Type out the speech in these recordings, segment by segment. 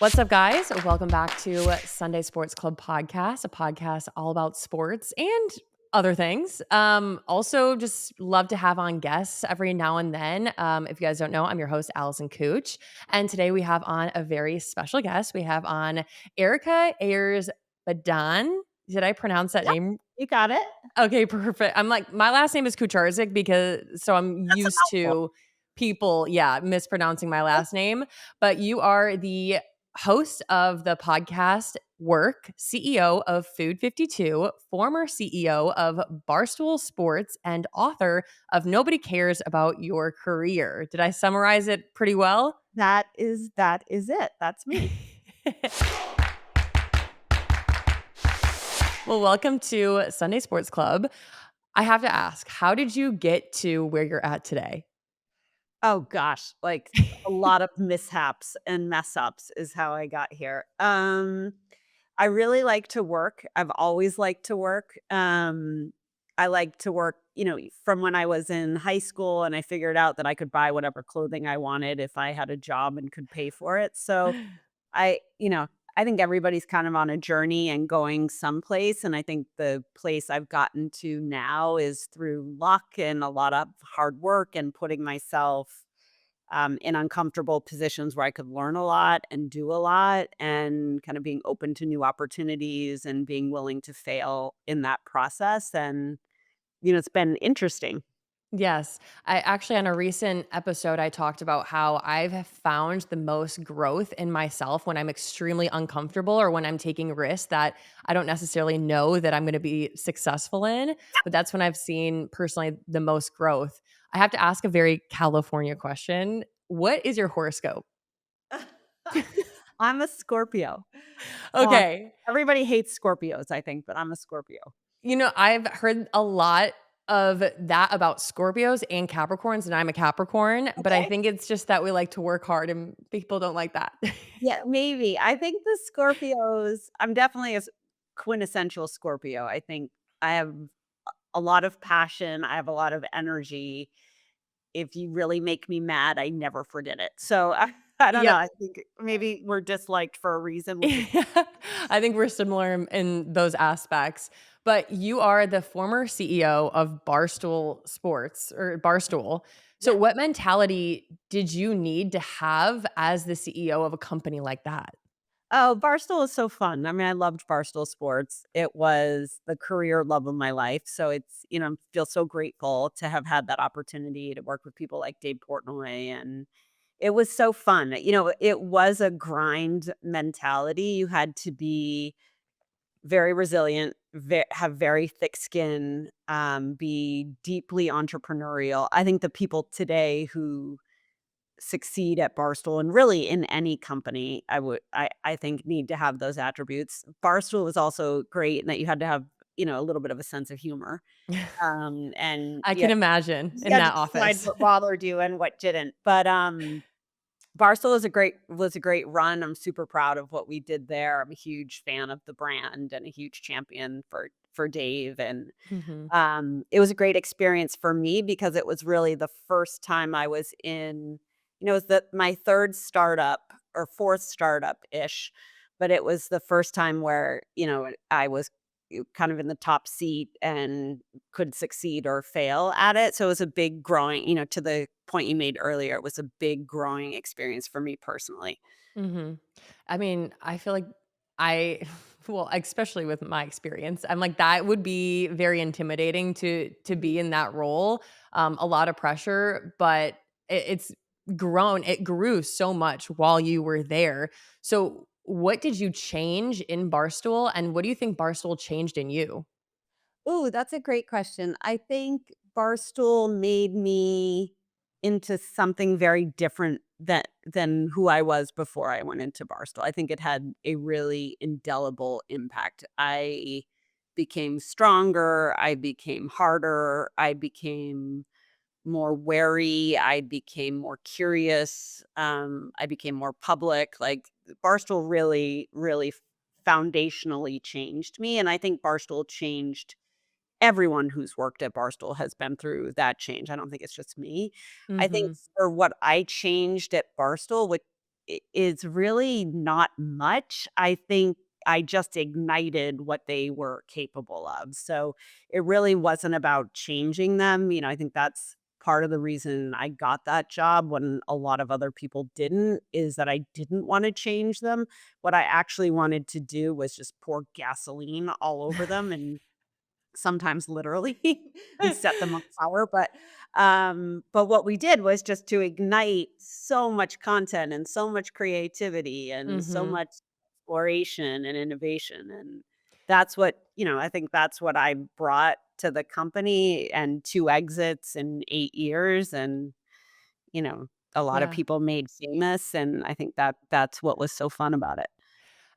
What's up, guys? Welcome back to Sunday Sports Club podcast, a podcast all about sports and other things. Also, just love to have on guests every now and then. If you guys don't know, I'm your host, Allison Kuch. And today we have on a very special guest. We have on Erika Ayers Badan. Did I pronounce that Yep, name? you got it. Okay, perfect. I'm like, my last name is Kucharzik because so I'm That's a used mouthful. to people, mispronouncing my last name. But you are the host of the podcast Work, CEO of Food 52, former CEO of Barstool Sports, and author of Nobody Cares About Your Career. Did I summarize it pretty well? That is it. That's me. Well, welcome to Sunday Sports Club. I have to ask, how did you get to where you're at today? Oh gosh, like a lot of mishaps and mess ups is how I got here. I really like to work. I've always liked to work. I like to work, from when I was in high school and I figured out that I could buy whatever clothing I wanted if I had a job and could pay for it. So I, you know, I think everybody's kind of on a journey and going someplace. And I think the place I've gotten to now is through luck and a lot of hard work and putting myself in uncomfortable positions where I could learn a lot and do a lot and kind of being open to new opportunities and being willing to fail in that process. And, it's been interesting. Yes. I actually, on a recent episode, I talked about how I've found the most growth in myself when I'm extremely uncomfortable or when I'm taking risks that I don't necessarily know that I'm going to be successful in. But that's when I've seen personally the most growth. I have to ask a very California question. What is your horoscope? I'm a Scorpio. Uh, Okay. Everybody hates Scorpios, I think, but I'm a Scorpio. I've heard a lot of that about Scorpios and Capricorns, and I'm a Capricorn, but I Okay. think it's just that we like to work hard and people don't like that. Yeah, maybe. I think the Scorpios I'm definitely a quintessential Scorpio. I think I have a lot of passion, I have a lot of energy. If you really make me mad, I never forget it. So, I don't know, Yep. I think maybe we're disliked for a reason, which is I think we're similar in those aspects. But you are the former CEO of Barstool Sports or Barstool. So, yeah. what mentality did you need to have as the CEO of a company like that? Oh, Barstool is so fun. I mean, I loved Barstool Sports. It was the career love of my life. So it's, I feel so grateful to have had that opportunity to work with people like Dave Portnoy. And it was so fun. It was a grind mentality. You had to be very resilient, have very thick skin, be deeply entrepreneurial. I think the people today who succeed at Barstool and really in any company, I think need to have those attributes. Barstool was also great in that you had to have, a little bit of a sense of humor. And I can imagine you in had to that decide office. what bothered you and what didn't. But Barstool was a great run. I'm super proud of what we did there. I'm a huge fan of the brand and a huge champion for Dave. And Mhm. it was a great experience for me because it was really the first time I was in, it was my third startup or fourth startup-ish, but it was the first time where, I was kind of in the top seat and could succeed or fail at it. So it was a big growing, to the point you made earlier, it was a big growing experience for me personally. Mhm. I mean, I feel like I well, especially with my experience, I'm like that would be very intimidating to be in that role. A lot of pressure, but it's grown. It grew so much while you were there. So, what did you change in Barstool, and what do you think Barstool changed in you? Ooh, that's a great question. I think Barstool made me into something very different than who I was before I went into Barstool. I think it had a really indelible impact. I became stronger, I became harder, I became more wary, I became more curious, I became more public. Like Barstool really, really foundationally changed me. And I think Barstool changed everyone who's worked at Barstool has been through that change. I don't think it's just me. I think Mhm. for what I changed at Barstool, which is really not much. I think I just ignited what they were capable of. So it really wasn't about changing them. I think that's part of the reason I got that job when a lot of other people didn't, is that I didn't want to change them. What I actually wanted to do was just pour gasoline all over them, and sometimes literally, and set them on fire. But what we did was just to ignite so much content and so much creativity and so Mhm. much exploration and innovation. And that's what, I think that's what I brought to the company, and 2 exits in 8 years, and, you know, a lot of Yeah. people made famous, and I think that that's what was so fun about it.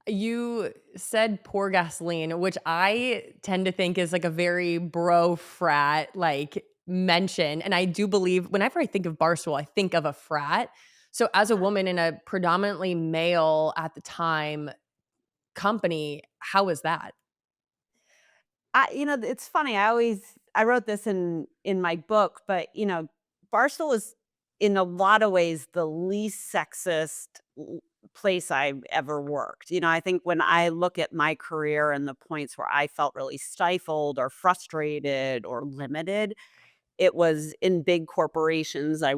You said pour gasoline, which I tend to think is like a very bro frat like mention. And I do believe whenever I think of Barstool, I think of a frat. So as a woman in a predominantly male at the time company, how was that? It's funny. I wrote this in my book, but Barstool is in a lot of ways the least sexist place I've ever worked. I think when I look at my career and the points where I felt really stifled or frustrated or limited, it was in big corporations. I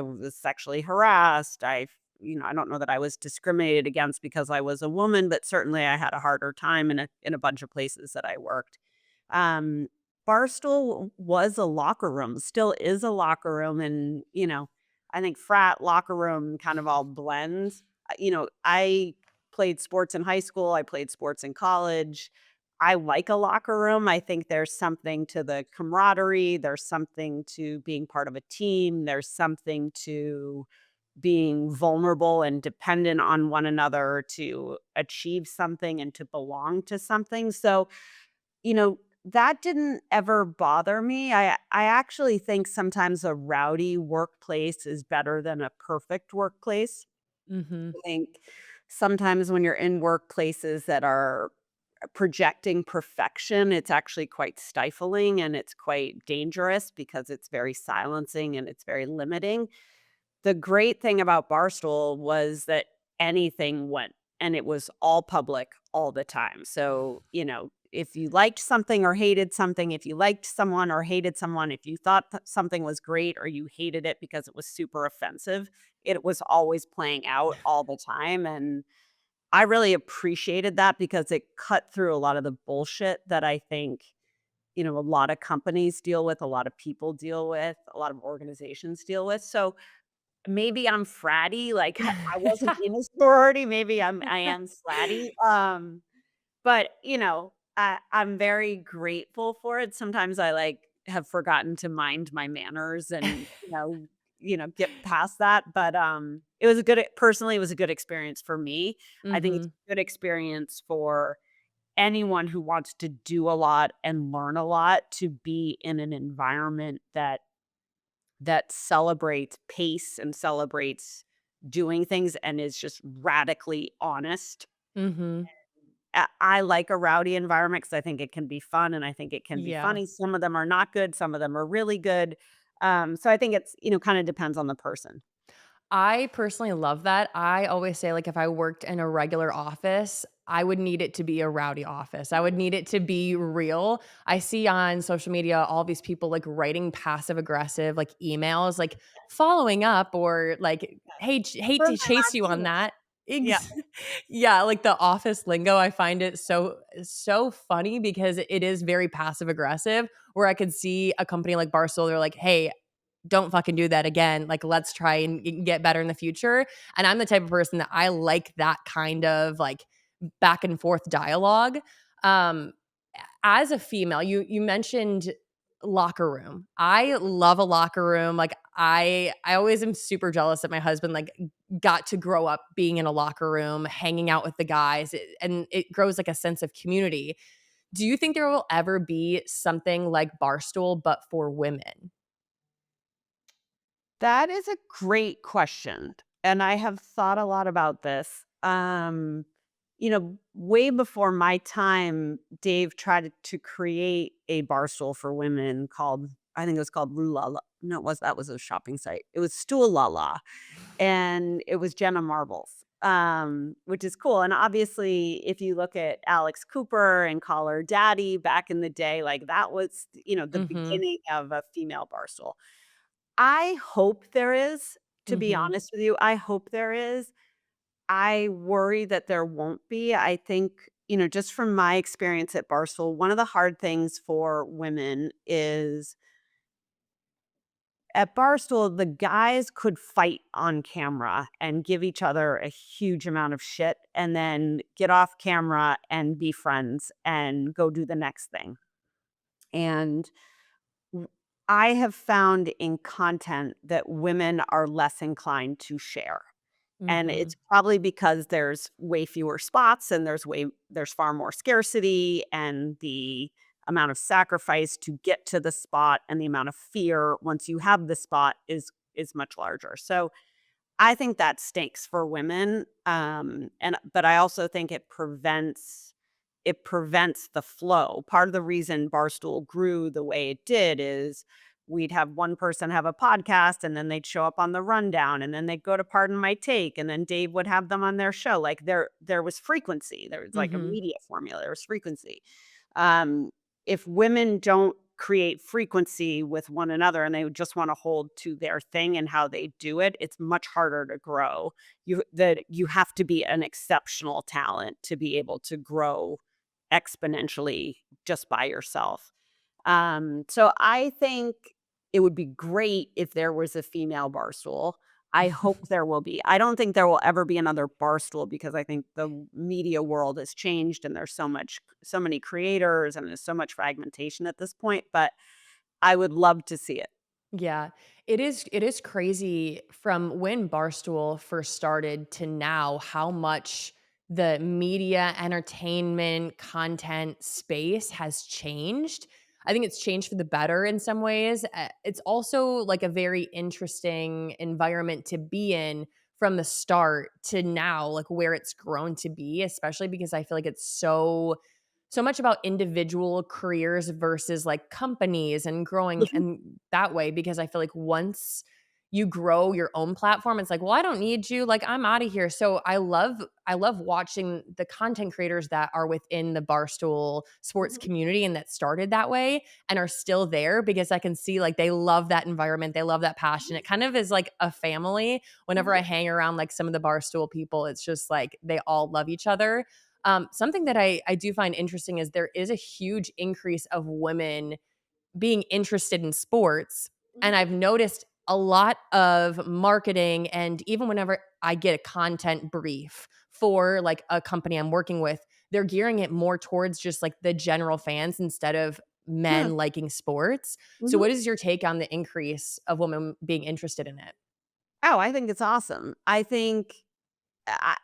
was sexually harassed. I don't know that I was discriminated against because I was a woman, but certainly I had a harder time in a bunch of places that I worked. Um, Barstool was a locker room, still is a locker room, and I think frat locker room kind of all blends. I played sports in high school. I played sports in college. I like a locker room. I think there's something to the camaraderie. There's something to being part of a team. There's something to being vulnerable and dependent on one another to achieve something and to belong to something. So, that didn't ever bother me. I actually think sometimes a rowdy workplace is better than a perfect workplace. Mhm. I think sometimes when you're in workplaces that are projecting perfection, it's actually quite stifling and it's quite dangerous because it's very silencing and it's very limiting. The great thing about Barstool was that anything went, and it was all public all the time. So, if you liked something or hated something, if you liked someone or hated someone, if you thought something was great or you hated it because it was super offensive, it was always playing out all the time. And I really appreciated that because it cut through a lot of the bullshit that I think, a lot of companies deal with, a lot of people deal with, a lot of organizations deal with. So maybe I'm fratty, like, I wasn't in a sorority, maybe I am slutty, but, I'm very grateful for it. Sometimes I, like, have forgotten to mind my manners and, get past that, but, it was a good personally, it was a good experience for me. I think it's Mhm. a good experience for anyone who wants to do a lot and learn a lot to be in an environment that celebrates pace and celebrates doing things and is just radically honest. Mhm. I like a rowdy environment because I think it can be fun and I think it can be Yeah. funny. Some of them are not good, some of them are really good. So I think it's, kind of depends on the person. I personally love that. I always say, like, if I worked in a regular office, I would need it to be a rowdy office. I would need it to be real. I see on social media all these people like writing passive aggressive like emails, like following up or like, hey, hate For to my chase last you on email. that. Yeah. Yeah, like the office lingo, I find it so funny because it is very passive aggressive. Where I could see a company like Barstool, they're like, hey, don't fucking do that again. Like, let's try and get better in the future. And I'm the type of person that I like that kind of like back and forth dialogue. Um, as a female, you mentioned locker room. I love a locker room. Like I always am super jealous that my husband like got to grow up being in a locker room, hanging out with the guys, and it grows like a sense of community. Do you think there will ever be something like Barstool but for women? That is a great question, and I have thought a lot about this. Way before my time, Dave tried to create a Barstool for women called, I think it was called Rula. no, that was a shopping site. It was Stoolala, and it was Jenna Marbles, which is cool. And obviously, if you look at Alex Cooper and Call Her Daddy back in the day, like that was, the Mhm. beginning of a female Barstool. I hope there is, to be Mhm. honest with you. I hope there is. I worry that there won't be. I think, just from my experience at Barstool, one of the hard things for women is at Barstool, the guys could fight on camera and give each other a huge amount of shit and then get off camera and be friends and go do the next thing. And w- I have found in content that women are less inclined to share. And Mhm. it's probably because there's way fewer spots and there's far more scarcity, and the amount of sacrifice to get to the spot and the amount of fear once you have the spot is much larger. So I think that stinks for women, but I also think it prevents the flow. Part of the reason Barstool grew the way it did is we'd have one person have a podcast, and then they'd show up on the rundown, and then they'd go to Pardon My Take, and then Dave would have them on their show. Like there was frequency. There was like a Mhm. media formula. There was frequency. Um, if women don't create frequency with one another and they just want to hold to their thing and how they do it, it's much harder to grow. You have to be an exceptional talent to be able to grow exponentially just by yourself. So I think it would be great if there was a female Barstool. I hope there will be. I don't think there will ever be another Barstool because I think the media world has changed and there's so many creators and there's so much fragmentation at this point, but I would love to see it. Yeah, it is crazy from when Barstool first started to now how much the media, entertainment, content space has changed. I think it's changed for the better in some ways. It's also like a very interesting environment to be in from the start to now, like where it's grown to be, especially because I feel like it's so much about individual careers versus like companies and growing Mhm. and that way because I feel like once you grow your own platform it's like, well, I don't need you, like I'm out of here. So I love watching the content creators that are within the Barstool Sports Mhm. community and that started that way and are still there because I can see like they love that environment, they love that passion. It kind of is like a family. Whenever I Mhm. hang around like some of the Barstool people, it's just like they all love each other. Something that I do find interesting is there is a huge increase of women being interested in sports, and Mhm. I've noticed a lot of marketing and even whenever I get a content brief for, like, a company I'm working with, they're gearing it more towards just, like, the general fans instead of Yeah. men liking sports. So Mhm. what is your take on the increase of women being interested in it? Oh, I think it's awesome. I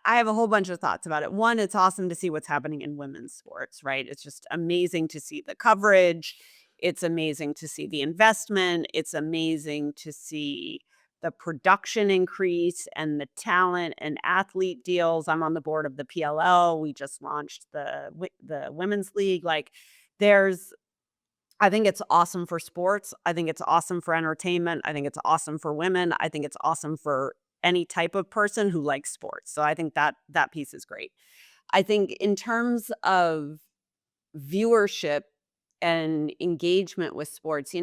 have a whole bunch of thoughts about it. One, it's awesome to see what's happening in women's sports, right? It's just amazing to see the coverage. It's amazing to see the investment. It's amazing to see the production increase and the talent and athlete deals. I'm on the board of the PLL. We just launched the women's league. Like, there's I think it's awesome for sports. I think it's awesome for entertainment. I think it's awesome for women. I think it's awesome for any type of person who likes sports. So I think that piece is great. I think in terms of viewership and engagement with sports,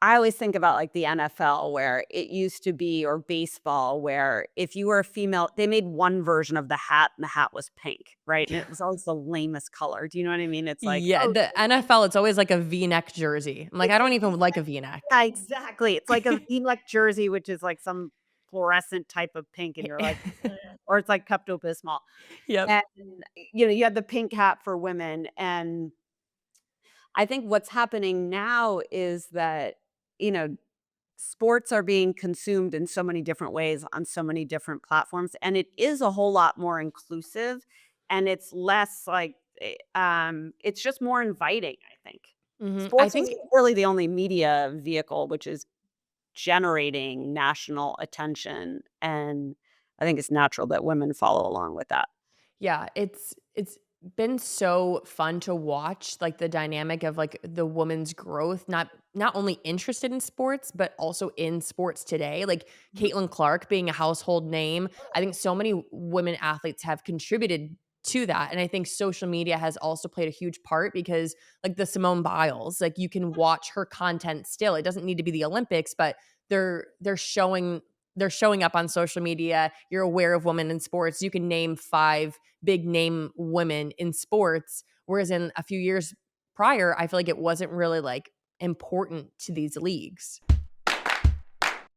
I always think about like the NFL where it used to be, or baseball, where if you were a female, they made one version of the hat and the hat was pink, right? And it was always the lamest color. Do you know what I mean? It's like, Yeah, oh, the NFL, it's always like a V-neck jersey. I'm like, I it's don't like even like a V-neck. yeah, exactly. It's like a V-neck jersey, which is like some fluorescent type of pink, and you're like, "Ugh," or it's like Pepto-Bismol. Yep. And, you have the pink hat for women, and I think what's happening now is that, you know, sports are being consumed in so many different ways on so many different platforms, and it is a whole lot more inclusive, and it's less like, it's just more inviting, I think. Mhm. I Sports is think really the only media vehicle which is generating national attention, and I think it's natural that women follow along with that. yeah, it's been so fun to watch, like, the dynamic of, like, the woman's growth, not not only interested in sports, but also in sports today. Like Caitlin Clark being a household name. I think so many women athletes have contributed to that. And I think social media has also played a huge part because like the Simone Biles, like you can watch her content still. It doesn't need to be the Olympics, but they're showing they're showing up on social media. You're aware of women in sports. You can name 5 big name women in sports. Whereas in a few years prior, I feel like it wasn't really like important to these leagues.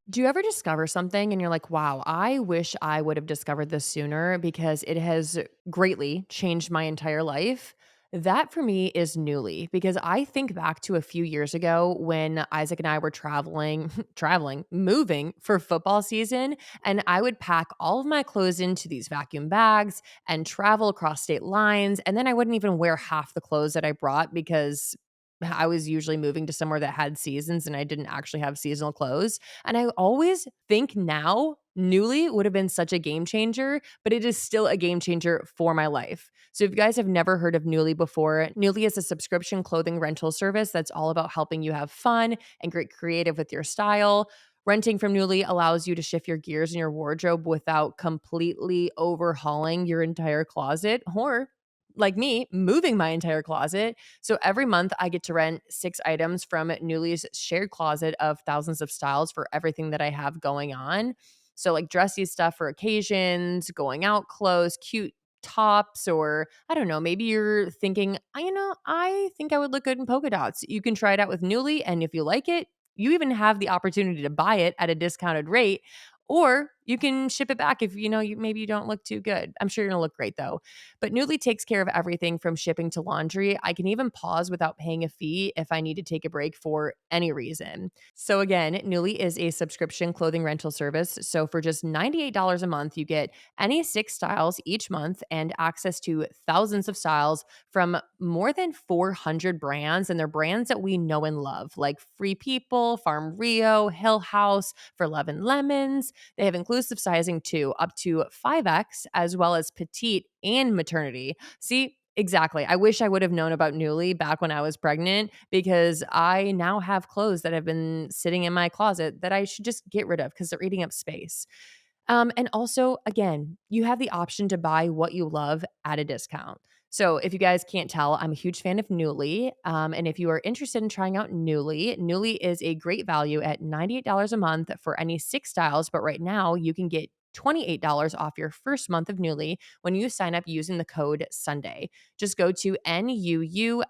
Do you ever discover something and you're like, wow, I wish I would have discovered this sooner because it has greatly changed my entire life? That for me is Nuuly because I think back to a few years ago when Isaac and I were moving for football season. And I would pack all of my clothes into these vacuum bags and travel across state lines. And then I wouldn't even wear half the clothes that I brought because I was usually moving to somewhere that had seasons and I didn't actually have seasonal clothes. And I always think now Nuuly would have been such a game changer, but it is still a game changer for my life. So if you guys have never heard of Nuuly before, Nuuly is a subscription clothing rental service that's all about helping you have fun and get creative with your style. Renting from Nuuly allows you to shift your gears in your wardrobe without completely overhauling your entire closet or like me, moving my entire closet. So every month I get to rent 6 items from Nuuly's shared closet of thousands of styles for everything that I have going on. So like dressy stuff for occasions, going out clothes, cute tops, or I don't know, maybe you're thinking, I think I would look good in polka dots. You can try it out with Nuuly, and if you like it, you even have the opportunity to buy it at a discounted rate. Or you can ship it back if maybe you don't look too good. I'm sure you're gonna look great though. But Nuuly takes care of everything from shipping to laundry. I can even pause without paying a fee if I need to take a break for any reason. So again, Nuuly is a subscription clothing rental service. So for just $98 a month, you get any 6 styles each month and access to thousands of styles from more than 400 brands. And they're brands that we know and love, like Free People, Farm Rio, Hill House, For Love and Lemons. They have inclusive sizing too, up to 5X, as well as petite and maternity. See, exactly. I wish I would have known about Nuuly back when I was pregnant because I now have clothes that have been sitting in my closet that I should just get rid of because they're eating up space. And also, again, you have the option to buy what you love at a discount. So, if you guys can't tell, I'm a huge fan of Nuuly. And if you are interested in trying out Nuuly, Nuuly is a great value at $98 a month for any 6 styles. But right now, you can get $28 off your first month of Nuuly when you sign up using the code Sunday. Just go to nuuly.com.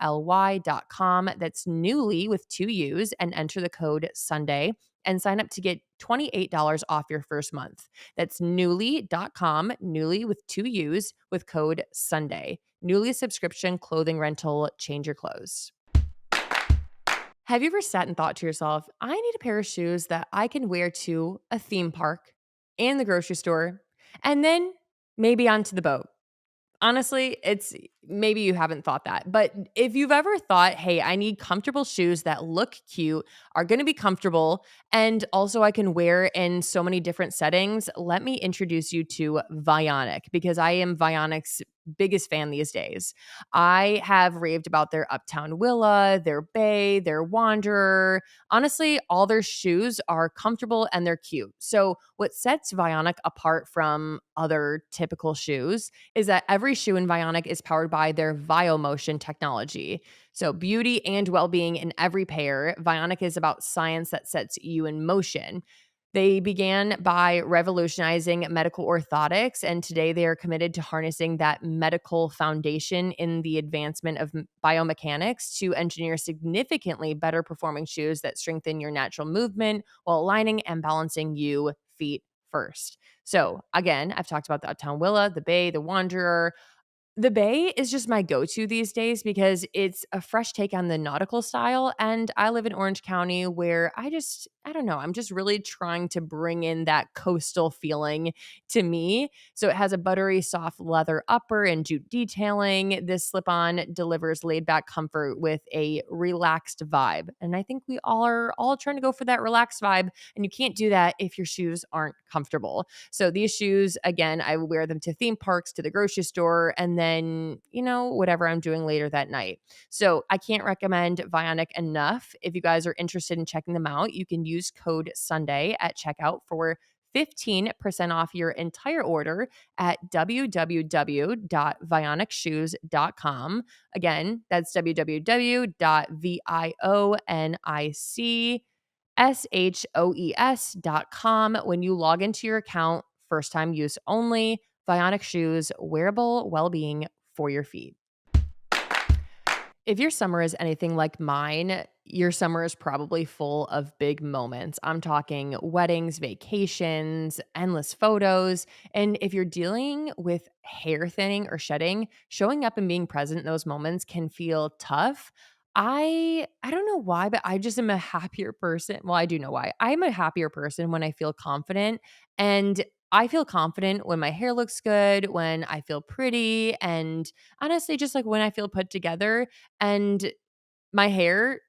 That's Nuuly with 2 U's and enter the code Sunday and sign up to get $28 off your first month. That's Nuuly.com, Nuuly with 2 U's with code Sunday. Nuuly subscription clothing rental, change your clothes. Have you ever sat and thought to yourself, I need a pair of shoes that I can wear to a theme park and the grocery store, and then maybe onto the boat? Honestly, it's maybe you haven't thought that, but if you've ever thought, "Hey, I need comfortable shoes that look cute, are gonna be comfortable, and also I can wear in so many different settings," let me introduce you to Vionic because I am Vionic's biggest fan these days. I have raved about their Uptown Willa, their Bay, their Wanderer. Honestly, all their shoes are comfortable and they're cute. So, what sets Vionic apart from other typical shoes is that every shoe in Vionic is powered by their VioMotion technology. So, beauty and well being in every pair. Vionic is about science that sets you in motion. They began by revolutionizing medical orthotics, and today they are committed to harnessing that medical foundation in the advancement of biomechanics to engineer significantly better performing shoes that strengthen your natural movement while aligning and balancing you feet first. So, again, I've talked about the Uptown Willa, the Bay, the Wanderer. The Bay is just my go-to these days because it's a fresh take on the nautical style, and I live in Orange County where I don't know, I'm just really trying to bring in that coastal feeling to me. So it has a buttery soft leather upper and jute detailing. This slip-on delivers laid-back comfort with a relaxed vibe, and I think we all are all trying to go for that relaxed vibe, and you can't do that if your shoes aren't comfortable. So these shoes, again, I wear them to theme parks, to the grocery store, and then then, whatever I'm doing later that night. So I can't recommend Vionic enough. If you guys are interested in checking them out, you can use code Sunday at checkout for 15% off your entire order at www.vionicshoes.com. Again, that's www.vionicshoes.com. When you log into your account, first time use only. Vionic shoes, wearable well being for your feet. If your summer is anything like mine, your summer is probably full of big moments. I'm talking weddings, vacations, endless photos. And if you're dealing with hair thinning or shedding, showing up and being present in those moments can feel tough. I don't know why, but I just am a happier person. Well, I do know why. I'm a happier person when I feel confident, and I feel confident when my hair looks good, when I feel pretty, and honestly just like when I feel put together. And my hair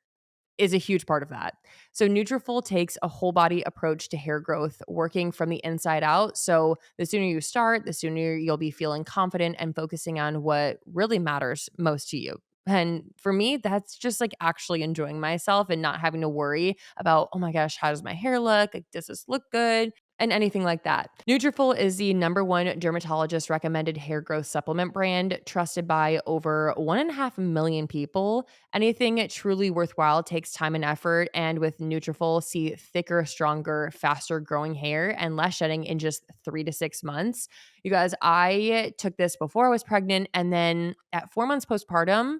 is a huge part of that. So Nutrifull takes a whole body approach to hair growth, working from the inside out. So the sooner you start, the sooner you'll be feeling confident and focusing on what really matters most to you. And for me, that's just like actually enjoying myself and not having to worry about, oh my gosh, how does my hair look? Like, does this look good? And anything like that. Nutrifull is the number one dermatologist recommended hair growth supplement brand, trusted by over 1.5 million people. Anything truly worthwhile takes time and effort, and with Nutrifull, see thicker, stronger, faster growing hair and less shedding in just 3 to 6 months. You guys, I took this before I was pregnant, and then at 4 months postpartum,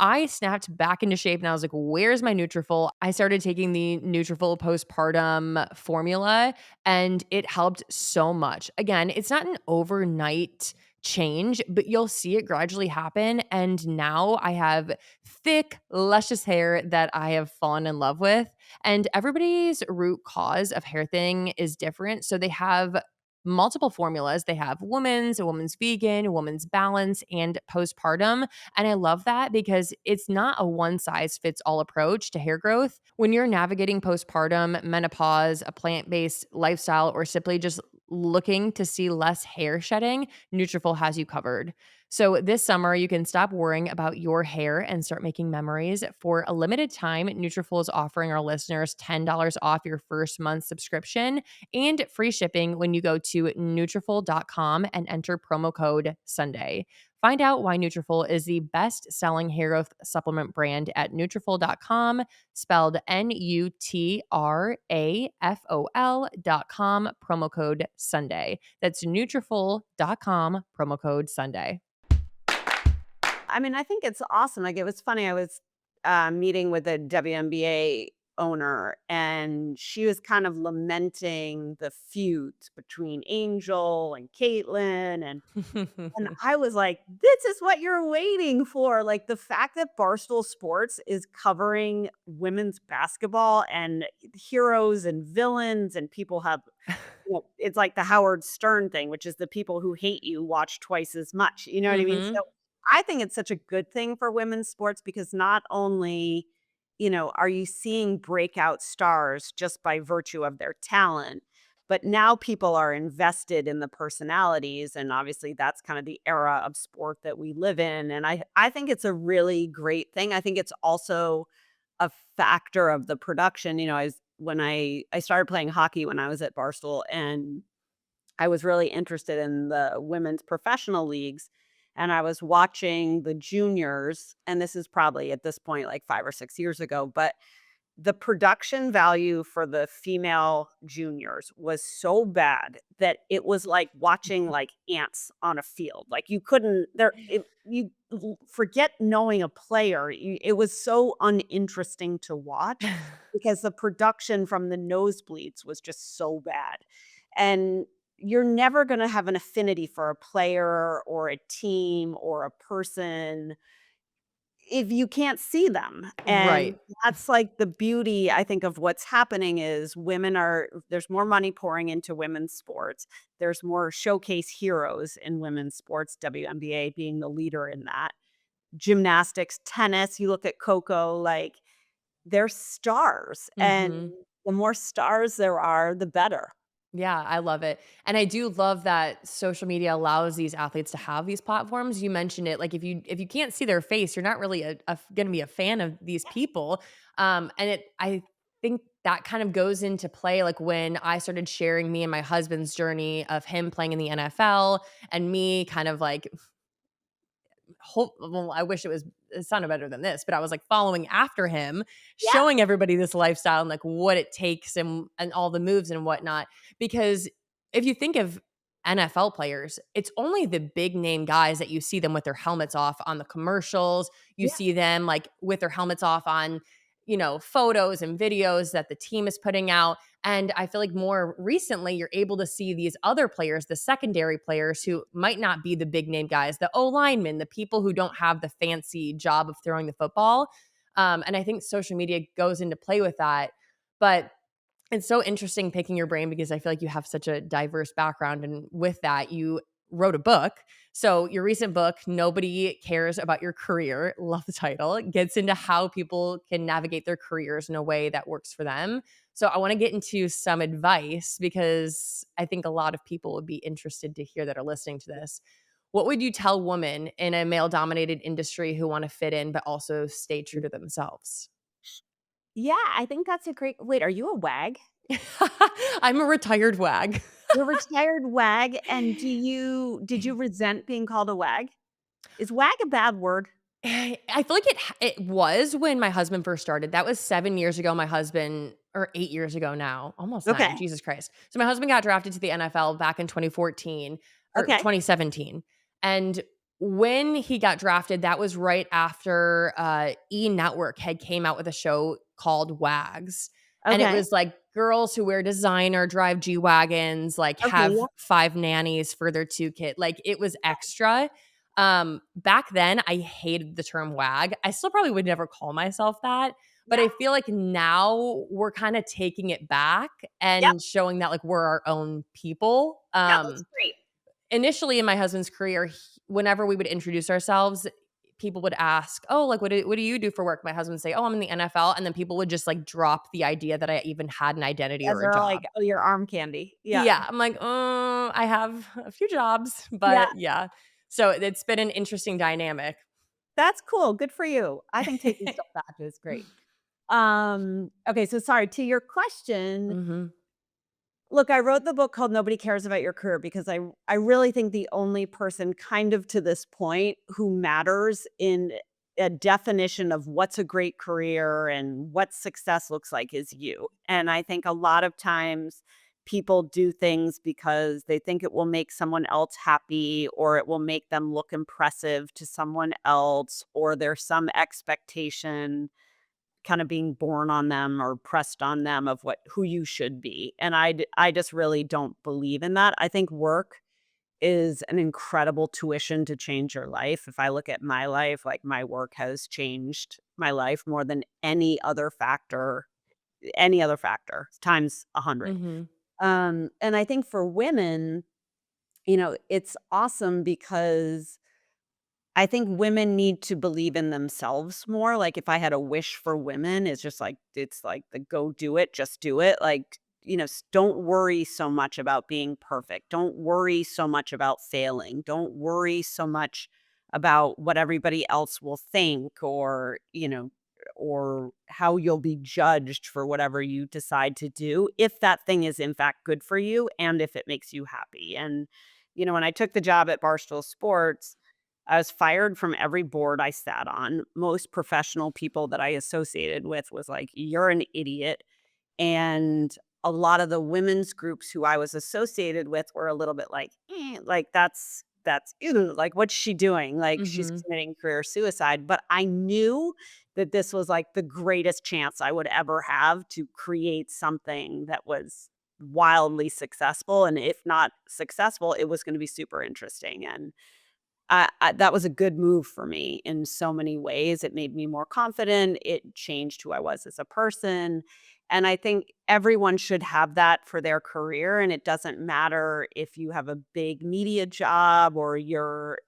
I snapped back into shape and I was like, where's my Nutrifull? I started taking the Nutrifull postpartum formula, and it helped so much. Again, it's not an overnight change, but you'll see it gradually happen. And now I have thick, luscious hair that I have fallen in love with. And everybody's root cause of hair thinning is different. So they have multiple formulas. They have women's, a woman's vegan, a woman's balance, and postpartum. And I love that because it's not a one size fits all approach to hair growth. When you're navigating postpartum, menopause, a plant based lifestyle, or simply just looking to see less hair shedding, Nutrafol has you covered. So this summer, you can stop worrying about your hair and start making memories. For a limited time, Nutrafol is offering our listeners $10 off your first month subscription and free shipping when you go to Nutrafol.com and enter promo code Sunday. Find out why Nutrafol is the best-selling hair growth supplement brand at Nutrafol.com, spelled Nutrafol.com, promo code Sunday. That's Nutrafol.com, promo code Sunday. I mean, I think it's awesome. Like, it was funny. I was meeting with a WNBA owner, and she was kind of lamenting the feuds between Angel and Caitlyn, and I was like, "This is what you're waiting for." Like, the fact that Barstool Sports is covering women's basketball and heroes and villains, and people have, it's like the Howard Stern thing, which is the people who hate you watch twice as much. You know what I mean? So Mhm. I think it's such a good thing for women's sports because not only, are you seeing breakout stars just by virtue of their talent, but now people are invested in the personalities, and obviously that's kind of the era of sport that we live in, and I think it's a really great thing. I think it's also a factor of the production. I started playing hockey when I was at Barstool, and I was really interested in the women's professional leagues, and I was watching the juniors, and this is probably at this point like 5 or 6 years ago, but the production value for the female juniors was so bad that it was like watching, like, ants on a field. Like, you couldn't there it you l forget knowing a player, it was so uninteresting to watch because the production from the nosebleeds was just so bad, and you're never gonna have an affinity for a player or a team or a person if you can't see them, and Right. that's, like, the beauty, I think, of what's happening is there's more money pouring into women's sports. There's more showcase heroes in women's sports, WNBA being the leader in that. Gymnastics, tennis, you look at Coco, like, they're stars, and Mhm. the more stars there are, the better. Yeah, I love it. And I do love that social media allows these athletes to have these platforms. You mentioned it, like if you can't see their face, you're not really going to be a fan of these people. And I think that kind of goes into play like when I started sharing me and my husband's journey of him playing in the NFL and me kind of like well, I wish it sounded better than this, but I was like following after him, Yeah. showing everybody this lifestyle and like what it takes and all the moves and whatnot. Because if you think of NFL players, it's only the big name guys that you see them with their helmets off on the commercials. You Yeah. see them like with their helmets off on, photos and videos that the team is putting out. And I feel like more recently, you're able to see these other players, the secondary players who might not be the big name guys, the O linemen, the people who don't have the fancy job of throwing the football. And I think social media goes into play with that. But it's so interesting picking your brain because I feel like you have such a diverse background. And with that, you wrote a book. So, your recent book, Nobody Cares About Your Career, love the title, gets into how people can navigate their careers in a way that works for them. So, I want to get into some advice because I think a lot of people would be interested to hear that are listening to this. What would you tell women in a male dominated industry who want to fit in but also stay true to themselves? Yeah, I think that's a great wait, are you a wag? I'm a retired wag. You're a retired wag, and did you resent being called a wag? Is wag a bad word? I feel like it was when my husband first started. That was 7 years ago, my husband or 8 years ago now, almost 9, Okay, Jesus Christ. So my husband got drafted to the NFL back in 2014 or okay, 2017, and when he got drafted, that was right after, E! Network had came out with a show called Wags, and it okay, was, like, girls who wear designer, drive G-Wagons, like, okay, have yeah, 5 nannies for their 2 kid like, it was extra, back then, I hated the term wag. I still probably would never call myself that, but yeah, I feel like now we're kinda taking it back yep, and showing that, like, we're our own people. yeah, that's great. Initially in my husband's career, whenever we would introduce ourselves, people would ask, "Oh, like, what do you do for work?" My husband would say, "Oh, I'm in the NFL," and then people would just, like, drop the idea that I even had an identity As or a they're like, job. "Oh, your arm candy." Yeah, Yeah, I'm like, I have a few jobs," yeah, but yeah. So, it's been an interesting dynamic. that's cool, good for you. I think taking stuff back is great. Okay, so sorry, to your question, Mhm, look, I wrote the book called Nobody Cares About Your Career because I really think the only person kind of to this point who matters in a definition of what's a great career and what success looks like is you. And I think a lot of times people do things because they think it will make someone else happy or it will make them look impressive to someone else or there's some expectation kind of being born on them or pressed on them of what who you should be, and I just really don't believe in that. I think work is an incredible tuition to change your life. If I look at my life, like, my work has changed my life more than any other factor, times 100. mhm, And I think for women, it's awesome because I think women need to believe in themselves more, like, if I had a wish for women, it's like the go do it, just do it, like, don't worry so much about being perfect, don't worry so much about failing, don't worry so much about what everybody else will think or how you'll be judged for whatever you decide to do, if that thing is in fact good for you and if it makes you happy, and, when I took the job at Barstool Sports, I was fired from every board I sat on. Most professional people that I associated with was like, "You're an idiot." And a lot of the women's groups who I was associated with were a little bit like, like that's ew, like what's she doing? Like she's mhm, committing career suicide. But I knew that this was like the greatest chance I would ever have to create something that was wildly successful. And if not successful, it was going to be super interesting. And that was a good move for me in so many ways. It made me more confident. It changed who I was as a person. And I think everyone should have that for their career. And it doesn't matter if you have a big media job or you're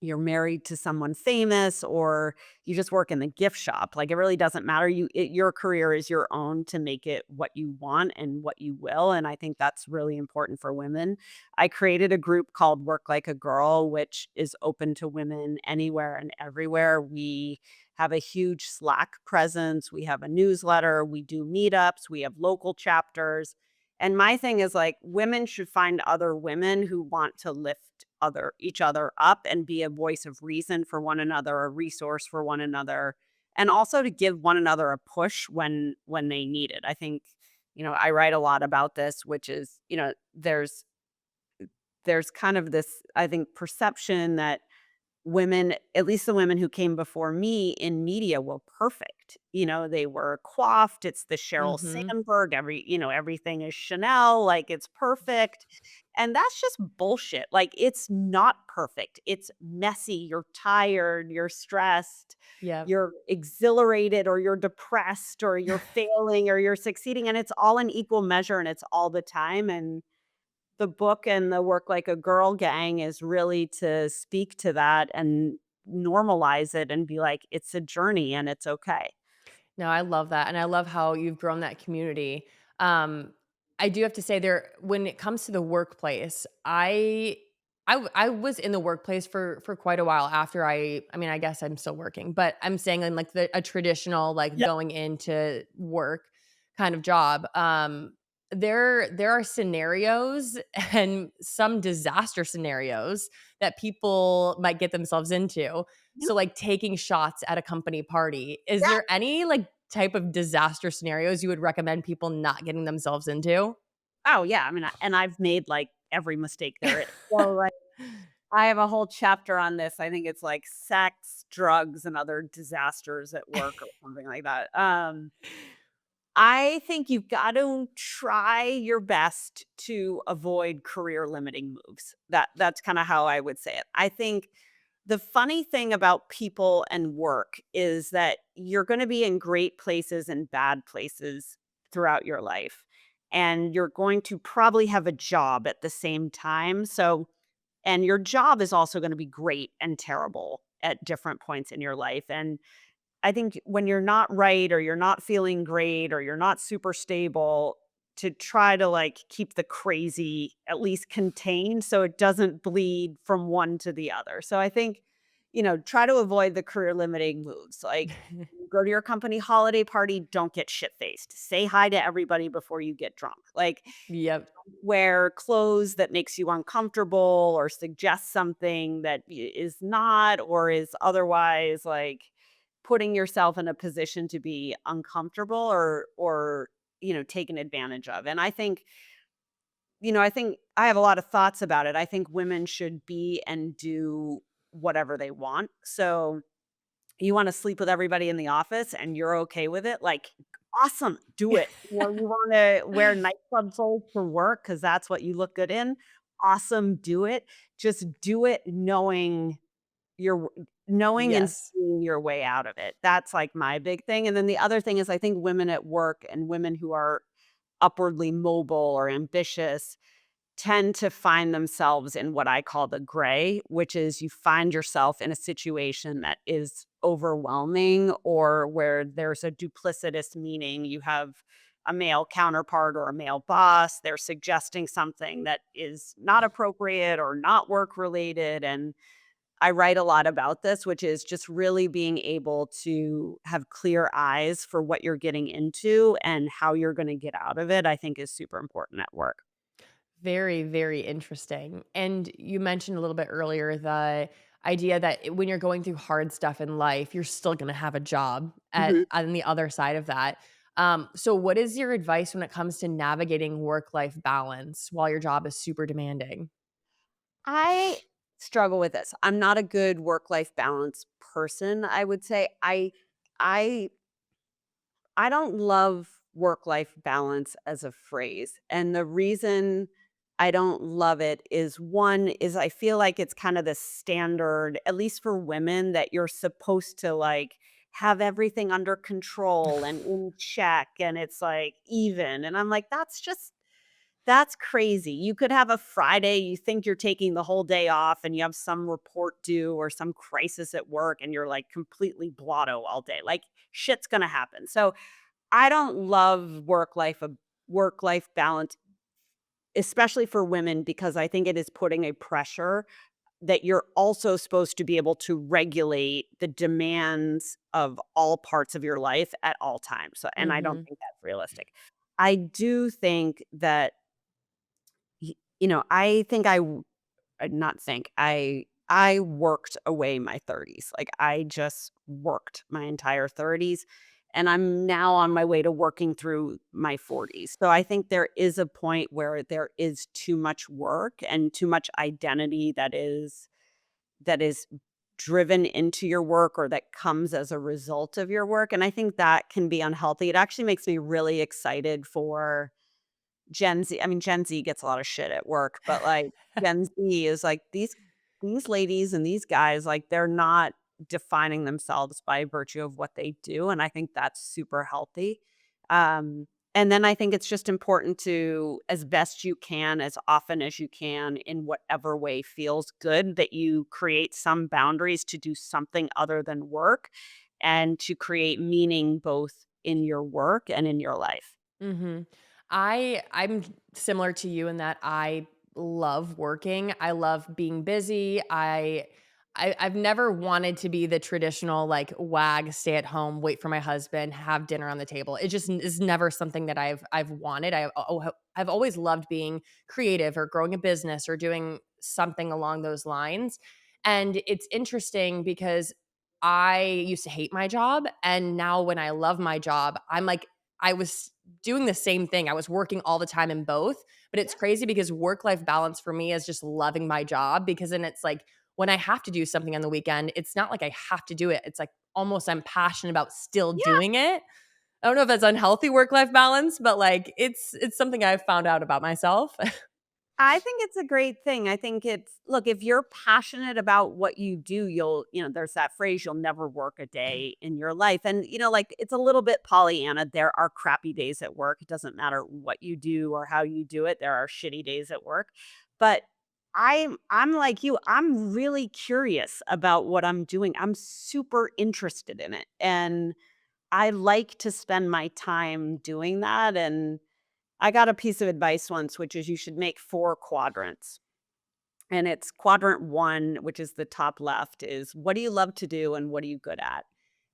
you're married to someone famous or you just work in the gift shop. Like, it really doesn't matter. Your career is your own to make it what you want and what you will. And I think that's really important for women. I created a group called Work Like a Girl, which is open to women anywhere and everywhere. We have a huge Slack presence. We have a newsletter. We do meetups. We have local chapters. And my thing is like women should find other women who want to lift each other up and be a voice of reason for one another, a resource for one another, and also to give one another a push when they need it. I think, I write a lot about this, which is, there's kind of this, I think, perception that women, at least the women who came before me in media, were perfect. They were coiffed. It's the Sheryl Mhm. Sandberg. Everything is Chanel. Like, it's perfect. And that's just bullshit. Like, it's not perfect. It's messy. You're tired. You're stressed. Yep. You're exhilarated or you're depressed or you're failing or you're succeeding. And it's all in equal measure and it's all the time. And the book and the Work Like a Girl gang is really to speak to that and normalize it and be like, it's a journey and it's okay. No, I love that, and I love how you've grown that community. Um, I do have to say there when it comes to the workplace, I was in the workplace for quite a while after I mean, I guess I'm still working, but I'm saying in like a traditional like Yeah. going into work kind of job. There are scenarios and some disaster scenarios that people might get themselves into. So, like, taking shots at a company party. Is Yeah. there any, like, type of disaster scenarios you would recommend people not getting themselves into? Oh, yeah. I mean, and I've made like every mistake there is. So, like, I have a whole chapter on this. I think it's like sex, drugs, and other disasters at work or something like that. I think you've got to try your best to avoid career limiting moves. That's kind of how I would say it. I think the funny thing about people and work is that you're going to be in great places and bad places throughout your life. And you're going to probably have a job at the same time. So, and your job is also going to be great and terrible at different points in your life. And I think when you're not right or you're not feeling great or you're not super stable, to try to like keep the crazy at least contained so it doesn't bleed from one to the other. So I think, try to avoid the career limiting moves. Like, you go to your company holiday party, don't get shit faced. Say hi to everybody before you get drunk. Like, Yep. wear clothes that makes you uncomfortable or suggest something that is not or is otherwise like putting yourself in a position to be uncomfortable or taken advantage of. And I think I have a lot of thoughts about it. I think women should be and do whatever they want. So you wanna sleep with everybody in the office and you're okay with it, like, awesome, do it. You wanna wear nightclub soles for work because that's what you look good in, awesome, do it. Just do it your knowing and Yes. seeing your way out of it. That's, like, my big thing, and then the other thing is I think women at work and women who are upwardly mobile or ambitious tend to find themselves in what I call the gray, which is you find yourself in a situation that is overwhelming or where there's a duplicitous meaning. You have a male counterpart or a male boss. They're suggesting something that is not appropriate or not work related. And I write a lot about this, which is just really being able to have clear eyes for what you're getting into and how you're going to get out of it, I think is super important at work. Very, very interesting. And you mentioned a little bit earlier the idea that when you're going through hard stuff in life, you're still gonna have a job at Mhm. on the other side of that. So what is your advice when it comes to navigating work-life balance while your job is super demanding? I struggle with this. I'm not a good work-life balance person, I would say. I I don't love work-life balance as a phrase. And the reason I don't love it is one is I feel like it's kind of the standard, at least for women, that you're supposed to like have everything under control and in check and it's like even. And I'm like, That's crazy. You could have a Friday, you think you're taking the whole day off and you have some report due or some crisis at work and you're like completely blotto all day. Like shit's going to happen. So, I don't love work-life balance, especially for women, because I think it is putting a pressure that you're also supposed to be able to regulate the demands of all parts of your life at all times. So, and I don't Mhm. think that's realistic. I do think that I think not think. I worked away my 30s. Like, I just worked my entire 30s, and I'm now on my way to working through my 40s. So, I think there is a point where there is too much work and too much identity that is driven into your work or that comes as a result of your work, and I think that can be unhealthy. It actually makes me really excited for Gen Z. I mean, Gen Z gets a lot of shit at work, but, like, Gen Z is like, these ladies and these guys, like, they're not defining themselves by virtue of what they do, and I think that's super healthy. And then I think it's just important to, as best you can, as often as you can, in whatever way feels good, that you create some boundaries to do something other than work and to create meaning both in your work and in your life. Mhm. I'm similar to you in that I love working. I love being busy. I've never wanted to be the traditional like wag, stay at home, wait for my husband, have dinner on the table. It just is never something that I've wanted. I've always loved being creative or growing a business or doing something along those lines. And it's interesting because I used to hate my job, and now when I love my job, I'm like I was doing the same thing. I was working all the time in both, but it's crazy because work-life balance for me is just loving my job because then it's like when I have to do something on the weekend, it's not like I have to do it. It's like almost I'm passionate about still Yeah. doing it. I don't know if that's unhealthy work-life balance, but like it's something I've found out about myself. I think it's a great thing. I think it's look, if you're passionate about what you do, there's that phrase, you'll never work a day in your life. And, like it's a little bit Pollyanna. There are crappy days at work. It doesn't matter what you do or how you do it. There are shitty days at work. But I'm like you. I'm really curious about what I'm doing. I'm super interested in it. And I like to spend my time doing that. And I got a piece of advice once, which is you should make 4 quadrants. And it's quadrant 1, which is the top left, is what do you love to do and what are you good at?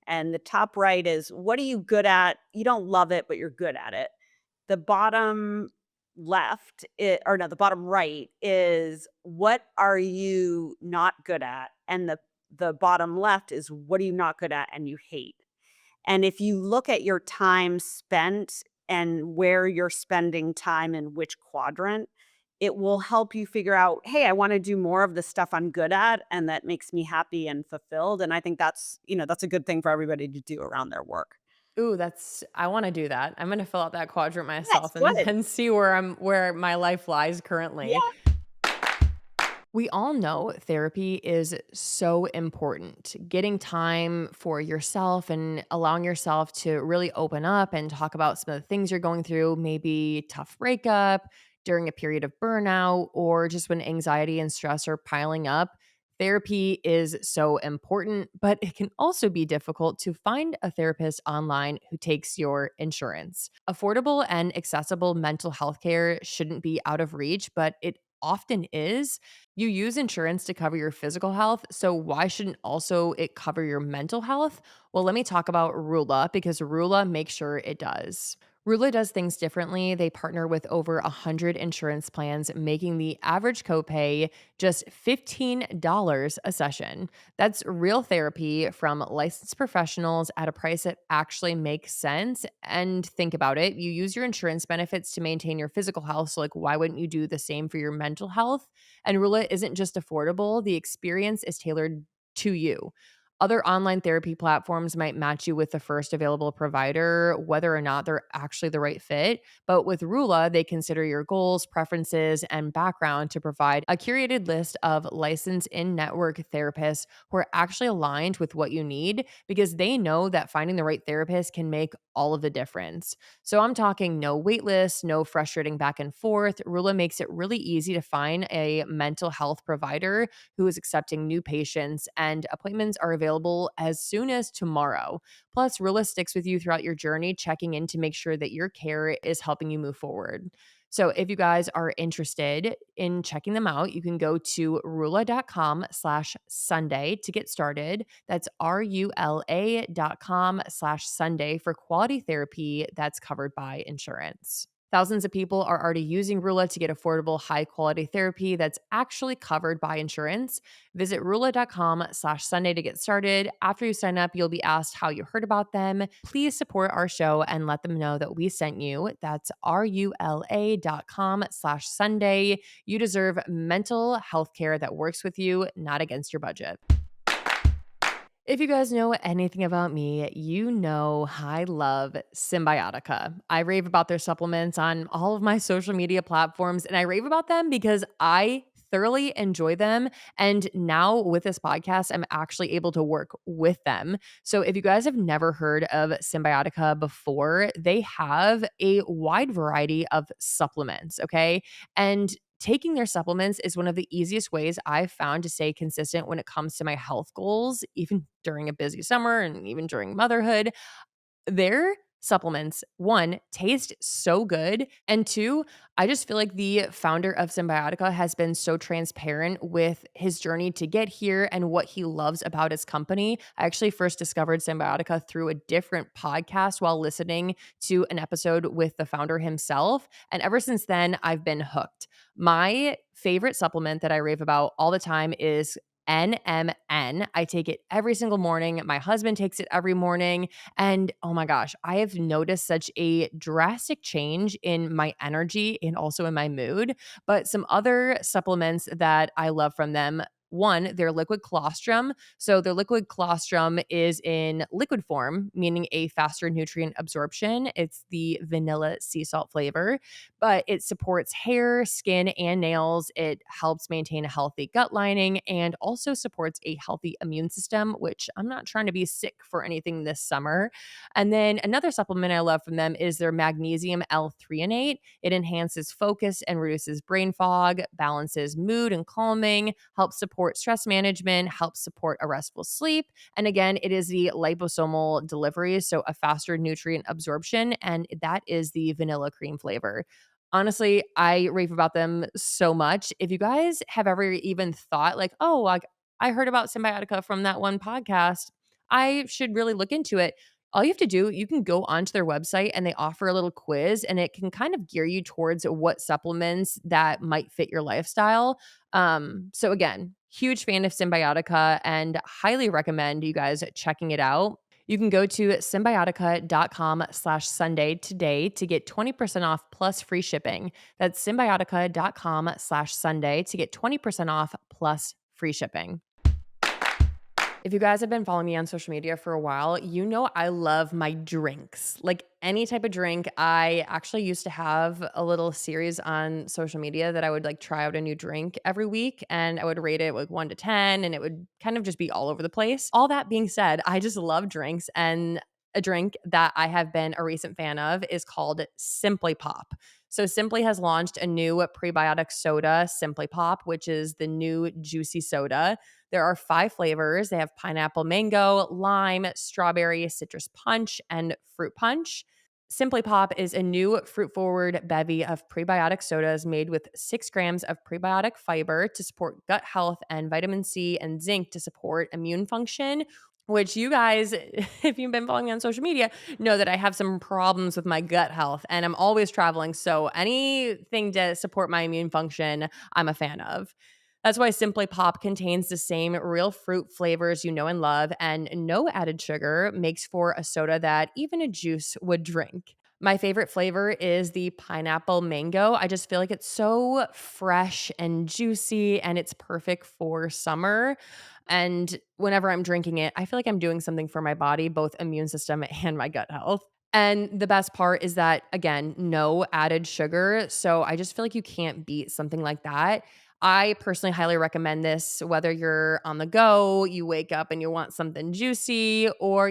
And the top right is what are you good at? You don't love it, but you're good at it. The bottom the bottom right is what are you not good at? And the bottom left is what are you not good at and you hate? And if you look at your time spent and where you're spending time in which quadrant, it will help you figure out, hey, I want to do more of the stuff I'm good at and that makes me happy and fulfilled. And I think that's a good thing for everybody to do around their work. Ooh, that's I wanna do that. I'm gonna fill out that quadrant Yes, myself and good. and see where my life lies currently. Yeah. We all know therapy is so important. Getting time for yourself and allowing yourself to really open up and talk about some of the things you're going through, maybe tough breakup, during a period of burnout, or just when anxiety and stress are piling up. Therapy is so important, but it can also be difficult to find a therapist online who takes your insurance. Affordable and accessible mental health care shouldn't be out of reach, but it often is. You use insurance to cover your physical health, so why shouldn't also it cover your mental health? Well, let me talk about Rula because Rula makes sure it does. Rula does things differently. They partner with over 100 insurance plans, making the average copay just $15 a session. That's real therapy from licensed professionals at a price that actually makes sense. And think about it, you use your insurance benefits to maintain your physical health. So, like, why wouldn't you do the same for your mental health? And Rula isn't just affordable, the experience is tailored to you. Other online therapy platforms might match you with the first available provider, whether or not they're actually the right fit. But with Rula, they consider your goals, preferences, and background to provide a curated list of licensed in network therapists who are actually aligned with what you need because they know that finding the right therapist can make all of the difference. So I'm talking no wait lists, no frustrating back and forth. Rula makes it really easy to find a mental health provider who is accepting new patients, and appointments are available as soon as tomorrow. Plus, Rula sticks with you throughout your journey, checking in to make sure that your care is helping you move forward. So if you guys are interested in checking them out, you can go to rula.com/Sunday to get started. That's RULA.com/Sunday for quality therapy that's covered by insurance. Thousands of people are already using Rula to get affordable, high quality therapy that's actually covered by insurance. Visit rula.com/Sunday to get started. After you sign up, you'll be asked how you heard about them. Please support our show and let them know that we sent you. That's rula.com/Sunday. You deserve mental health care that works with you, not against your budget. If you guys know anything about me, you know I love Symbiotica. I rave about their supplements on all of my social media platforms, and I rave about them because I thoroughly enjoy them. And now with this podcast, I'm actually able to work with them. So if you guys have never heard of Symbiotica before, they have a wide variety of supplements, okay? And taking their supplements is one of the easiest ways I've found to stay consistent when it comes to my health goals, even during a busy summer and even during motherhood. Their supplements, one, taste so good. And two, I just feel like the founder of Symbiotica has been so transparent with his journey to get here and what he loves about his company. I actually first discovered Symbiotica through a different podcast while listening to an episode with the founder himself. And ever since then, I've been hooked. My favorite supplement that I rave about all the time is NMN. I take it every single morning. My husband takes it every morning. And oh my gosh, I have noticed such a drastic change in my energy and also in my mood. But some other supplements that I love from them. One, their liquid colostrum. So, their liquid colostrum is in liquid form, meaning a faster nutrient absorption. It's the vanilla sea salt flavor, but it supports hair, skin, and nails. It helps maintain a healthy gut lining and also supports a healthy immune system, which I'm not trying to be sick for anything this summer. And then another supplement I love from them is their magnesium L-threonate. It enhances focus and reduces brain fog, balances mood and calming, helps support stress management, helps support a restful sleep. And again, it is the liposomal delivery, so a faster nutrient absorption, and that is the vanilla cream flavor. Honestly, I rave about them so much. If you guys have ever even thought like, "Oh, like I heard about Symbiotica from that one podcast. I should really look into it." All you have to do, you can go onto their website and they offer a little quiz, and it can kind of gear you towards what supplements that might fit your lifestyle. So again, huge fan of Symbiotica and highly recommend you guys checking it out. You can go to symbiotica.com/Sunday today to get 20% off plus free shipping. That's symbiotica.com/Sunday to get 20% off plus free shipping. If you guys have been following me on social media for a while, you know I love my drinks. Like any type of drink. I actually used to have a little series on social media that I would like try out a new drink every week, and I would rate it like 1 to 10, and it would kind of just be all over the place. All that being said, I just love drinks, and a drink that I have been a recent fan of is called Simply Pop. So Simply has launched a new prebiotic soda, Simply Pop, which is the new juicy soda. There are 5 flavors. They have pineapple mango, lime, strawberry, citrus punch, and fruit punch. Simply Pop is a new fruit forward bevy of prebiotic sodas made with 6 grams of prebiotic fiber to support gut health and vitamin C and zinc to support immune function. Which you guys, if you've been following me on social media, know that I have some problems with my gut health and I'm always traveling. So anything to support my immune function, I'm a fan of. That's why Simply Pop contains the same real fruit flavors you know and love, and no added sugar makes for a soda that even a juice would drink. My favorite flavor is the pineapple mango. I just feel like it's so fresh and juicy, and it's perfect for summer. And whenever I'm drinking it, I feel like I'm doing something for my body, both immune system and my gut health. And the best part is that, again, no added sugar. So I just feel like you can't beat something like that. I personally highly recommend this whether you're on the go, you wake up and you want something juicy, or,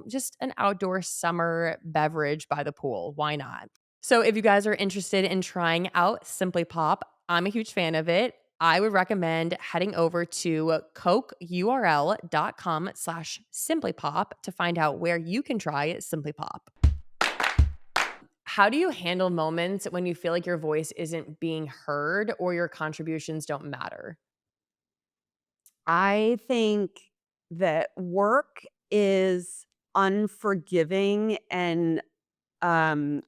just an outdoor summer beverage by the pool. Why not? So, if you guys are interested in trying out Simply Pop, I'm a huge fan of it. I would recommend heading over to cokeurl.com/simplypop to find out where you can try Simply Pop. How do you handle moments when you feel like your voice isn't being heard or your contributions don't matter? I think that work is unforgiving and, um,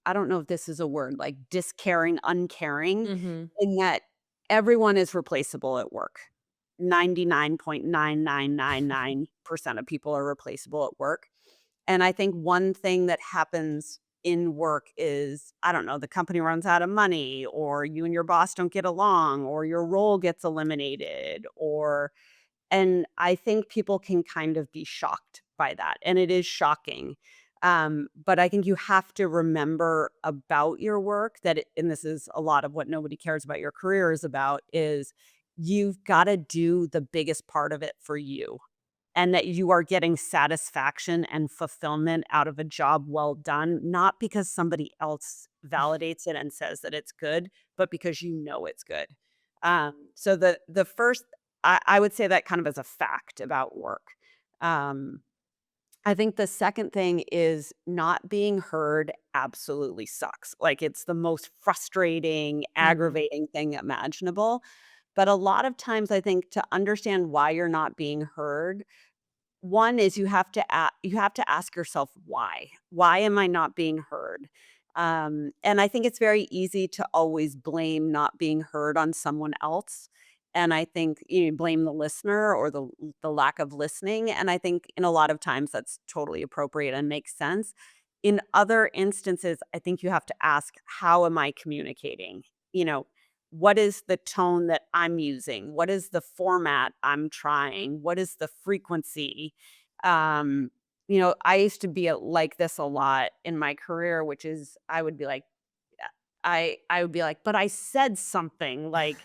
I don't know if this is a word, like discaring, uncaring, Mhm. in that everyone is replaceable at work. 99.9999% of people are replaceable at work. And I think one thing that happens in work is, I don't know, the company runs out of money, or you and your boss don't get along, or your role gets eliminated, and I think people can kind of be shocked by that, and it is shocking. But I think you have to remember about your work that and this is a lot of what nobody cares about your career is about, is you've gotta do the biggest part of it for you, and that you are getting satisfaction and fulfillment out of a job well done, not because somebody else validates it and says that it's good, but because you know it's good. So the first I would say that kind of as a fact about work. Um, I think the second thing is not being heard absolutely sucks. Like, it's the most frustrating, Mhm. aggravating thing imaginable. But a lot of times, I think to understand why you're not being heard, one is you have to ask yourself why. Why am I not being heard? And I think it's very easy to always blame not being heard on someone else. And I think you blame the listener or the lack of listening. And I think in a lot of times that's totally appropriate and makes sense. In other instances, I think you have to ask, how am I communicating? You know, what is the tone that I'm using? What is the format I'm trying? What is the frequency? Um, I used to be like this a lot in my career, which is I would be like, I would be like, but I said something like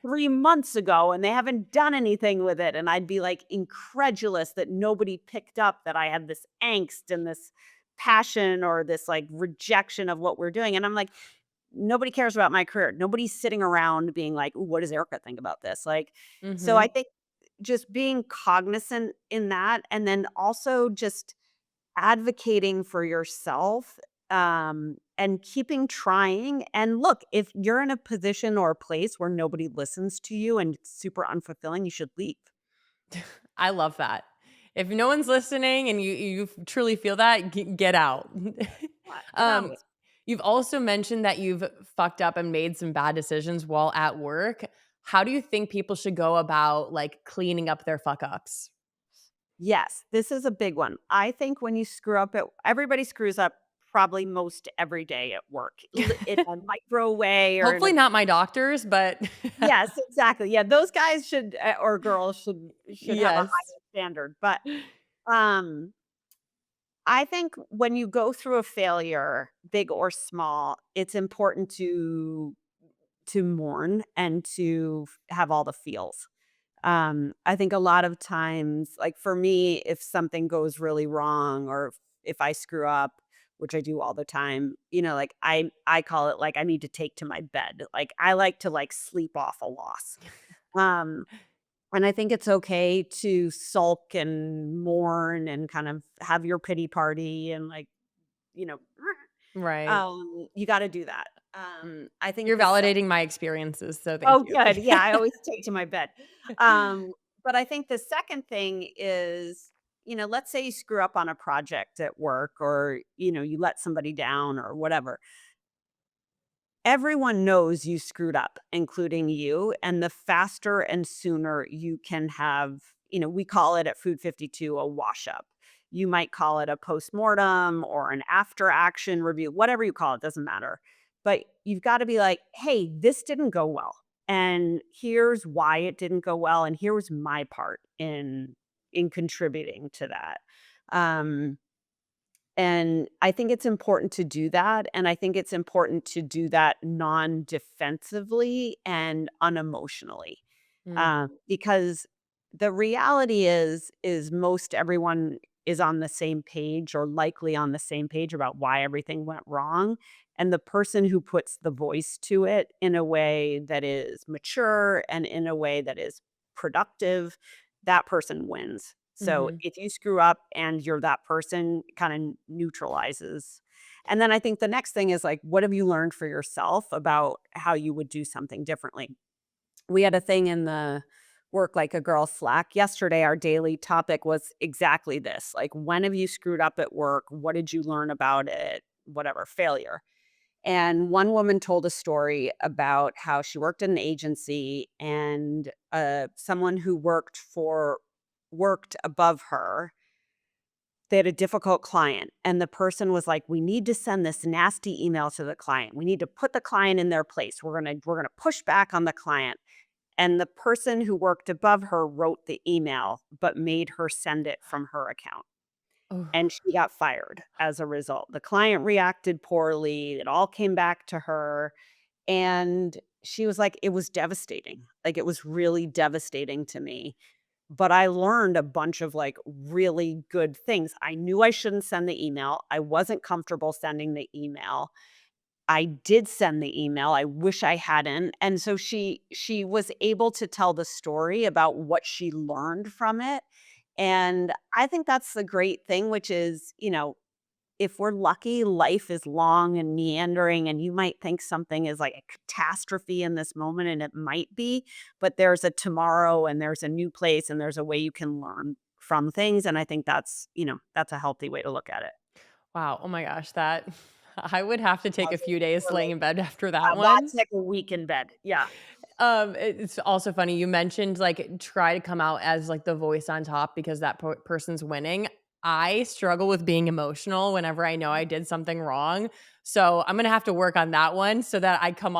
3 months ago and they haven't done anything with it. And I'd be like incredulous that nobody picked up that I had this angst and this passion or this like rejection of what we're doing. And I'm like, nobody cares about my career. Nobody's sitting around being like, "Ooh, what does Erica think about this?" Like, so I Mhm. think just being cognizant in that, and then also just advocating for yourself, and keeping trying. And look, if you're in a position or a place where nobody listens to you and it's super unfulfilling, you should leave. I love that. If no one's listening and you truly feel that, get out. Get out. um, you've also mentioned that you've fucked up and made some bad decisions while at work. How do you think people should go about like cleaning up their fuck ups? Yes, this is a big one. I think when you screw up at everybody screws up probably most every day at work, in a micro way or in a Hopefully not my doctors, but yes, exactly. Yeah, those guys should or girls should have a yes. higher standard. But um I think when you go through a failure, big or small, it's important to mourn and to have all the feels. I think a lot of times, like for me, if something goes really wrong or if I screw up, which I do all the time, like I call it like I need to take to my bed. Like I like to like sleep off a loss. Um, and I think it's okay to sulk and mourn and kind of have your pity party and like, you know, Right. you got to do that. I think You're the validating my experiences, so thank Oh, you. good. Yeah, I always take to my bed. Um, but I think the second thing is, let's say you screw up on a project at work or, you let somebody down or whatever. Everyone knows you screwed up, including you. And the faster and sooner you can have, we call it at Food 52 a wash up. You might call it a postmortem or an after action review, whatever you call it, doesn't matter. But you've got to be like, hey, this didn't go well. And here's why it didn't go well. And here was my part in contributing to that. Um, And I think it's important to do that, and I think it's important to do that non-defensively and unemotionally, Mm, because the reality is most everyone is on the same page or likely on the same page about why everything went wrong, and the person who puts the voice to it in a way that is mature and in a way that is productive, that person wins. So mhm. if you screw up and you're that person, kind of neutralizes. And then I think the next thing is like, what have you learned for yourself about how you would do something differently? We had a thing in the work like a girl Slack yesterday. Our daily topic was exactly this. Like, when have you screwed up at work? What did you learn about it? Whatever, failure. And one woman told a story about how she worked in an agency and someone who worked above her, they had a difficult client, and the person was like, "We need to send this nasty email to the client. We need to put the client in their place. We're gonna push back on the client." And the person who worked above her wrote the email, but made her send it from her account, Oh. and she got fired as a result. The client reacted poorly. It all came back to her, and she was like, "It was devastating. Like, it was really devastating to me." But I learned a bunch of, like, really good things. I knew I shouldn't send the email. I wasn't comfortable sending the email. I did send the email. I wish I hadn't. And so she was able to tell the story about what she learned from it. And I think that's the great thing, which is, if we're lucky, life is long and meandering, and you might think something is like a catastrophe in this moment, and it might be, but there's a tomorrow and there's a new place and there's a way you can learn from things. And I think that's a healthy way to look at it. Wow, oh my gosh, that I would have to take a How's it few days laying correlate? in bed after that one. That's like a week in bed. Yeah. It's also funny you mentioned, like, try to come out as, like, the voice on top because that person's winning. I struggle with being emotional whenever I know I did something wrong, so I'm gonna have to work on that one so that I come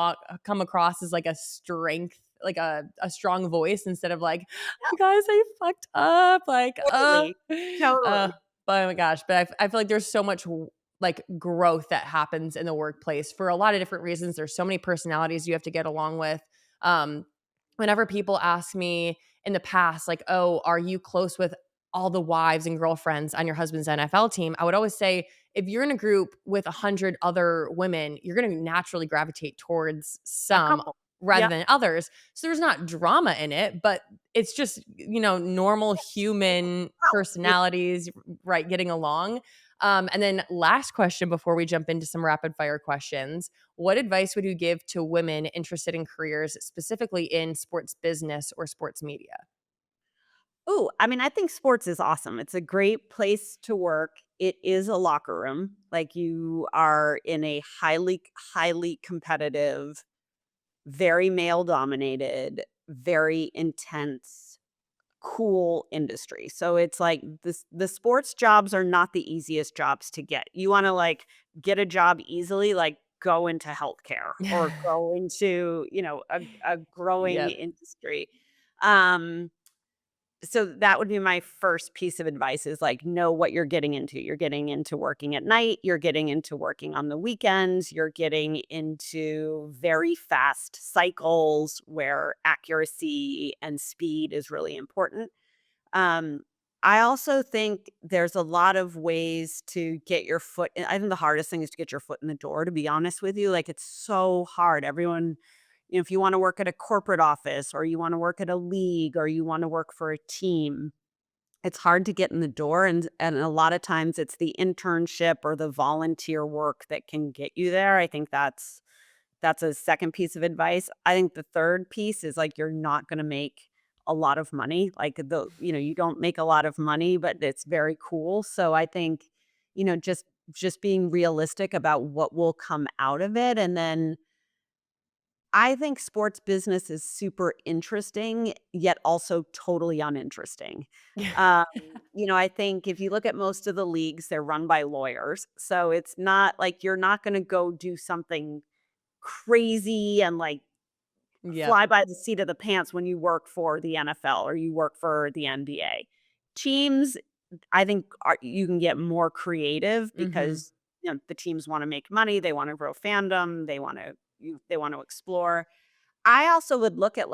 across as, like, a strength like, a strong voice instead of like, "You guys, I fucked up," like, Totally, uh, totally. oh my gosh, but I feel like there's so much like, growth that happens in the workplace for a lot of different reasons. There's so many personalities you have to get along with. um, Whenever people ask me in the past, like, "Oh, are you close with all the wives and girlfriends on your husband's NFL team?" I would always say, if you're in a group with 100 other women, you're gonna naturally gravitate towards A some couple. rather Yep. than others. So there's not drama in it, but it's just, normal human Yeah. personalities, right, getting along. And then last question before we jump into some rapid fire questions. What advice would you give to women interested in careers specifically in sports business or sports media? Ooh, I mean, I think sports is awesome. It's a great place to work. It is a locker room. Like, you are in a highly, highly competitive, very male dominated, very intense, cool industry. So it's like the sports jobs are not the easiest jobs to get. You want to like get a job easily, like go into healthcare or go into, a growing Yep. industry. Um so that would be my first piece of advice is like know what you're getting into. You're getting into working at night, you're getting into working on the weekends, you're getting into very fast cycles where accuracy and speed is really important. Um I also think there's a lot of ways to get your foot in. I think the hardest thing is to get your foot in the door, to be honest with you. Like, it's so hard. Everyone, if you want to work at a corporate office or you want to work at a league or you want to work for a team, it's hard to get in the door, and a lot of times it's the internship or the volunteer work that can get you there. I think that's a second piece of advice. I think the third piece is like you're not going to make a lot of money. Like, you don't make a lot of money, but it's very cool. So I think, just being realistic about what will come out of it. And then I think sports business is super interesting, yet also totally uninteresting. Um, I think if you look at most of the leagues, they're run by lawyers. So it's not like you're not going to go do something crazy and like Yep. fly by the seat of the pants when you work for the NFL or you work for the NBA. Teams, I think you can get more creative Mhm. because, the teams wanna make money, they wanna grow fandom, they want to explore. I also would look at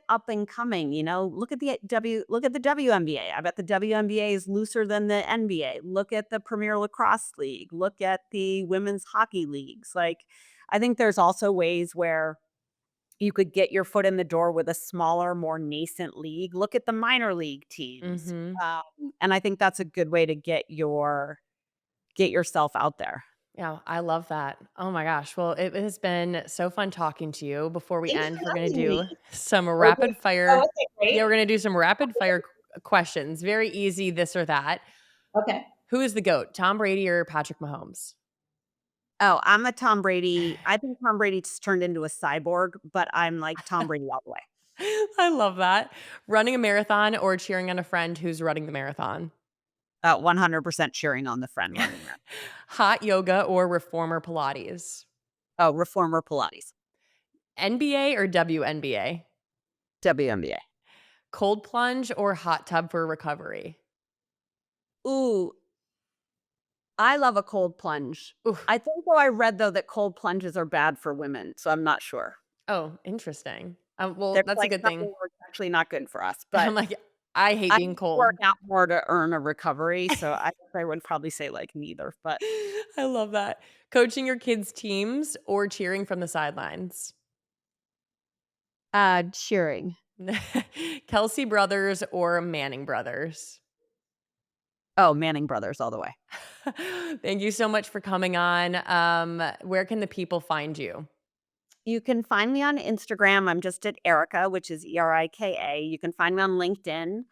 up and coming, look at the WNBA. I bet the WNBA is looser than the NBA. Look at the Premier Lacrosse League. Look at the women's hockey leagues. Like, I think there's also ways where you could get your foot in the door with a smaller, more nascent league. Look at the minor league teams. Mhm. And I think that's a good way to get yourself out there. Yeah, I love that. Oh my gosh. Well, it has been so fun talking to you. Before we Thanks end, for we're going to having me. do some Okay. rapid Oh, fire. okay, Yeah, great. we're going to do some rapid fire questions. Very easy, this or that. Okay. Who is the GOAT, Tom Brady or Patrick Mahomes? Oh, I'm a Tom Brady. I think Tom Brady's turned into a cyborg, but I'm like Tom Brady all the way. I love that. Running a marathon or cheering on a friend who's running the marathon? 100% cheering on the friend running around. Hot yoga or reformer Pilates? Oh, reformer Pilates. NBA or WNBA? WNBA. Cold plunge or hot tub for recovery? Ooh, I love a cold plunge. Ooh. I think though I read though that cold plunges are bad for women, so I'm not sure. Oh, interesting. Well, There's that's a like good something thing. where it's actually not good for us, I'm but like, I hate I being need to work cold. out more to earn a recovery, so I think I would probably say like neither, but I love that. Coaching your kids' teams or cheering from the sidelines? cheering. Kelsey brothers or Manning brothers? Oh, Manning brothers all the way. Thank you so much for coming on. Where can the people find you? You can find me on Instagram. I'm just at Erika, which is Erika. You can find me on LinkedIn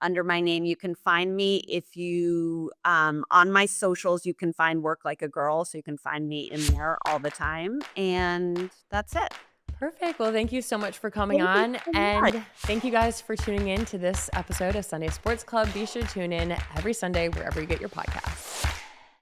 under my name. You can find me if you on my socials, you can find Work Like a Girl. So you can find me in there all the time. And that's it. Perfect. Well, thank you so much for coming Thank you on. so much. And thank you guys for tuning in to this episode of Sunday Sports Club. Be sure to tune in every Sunday wherever you get your podcasts.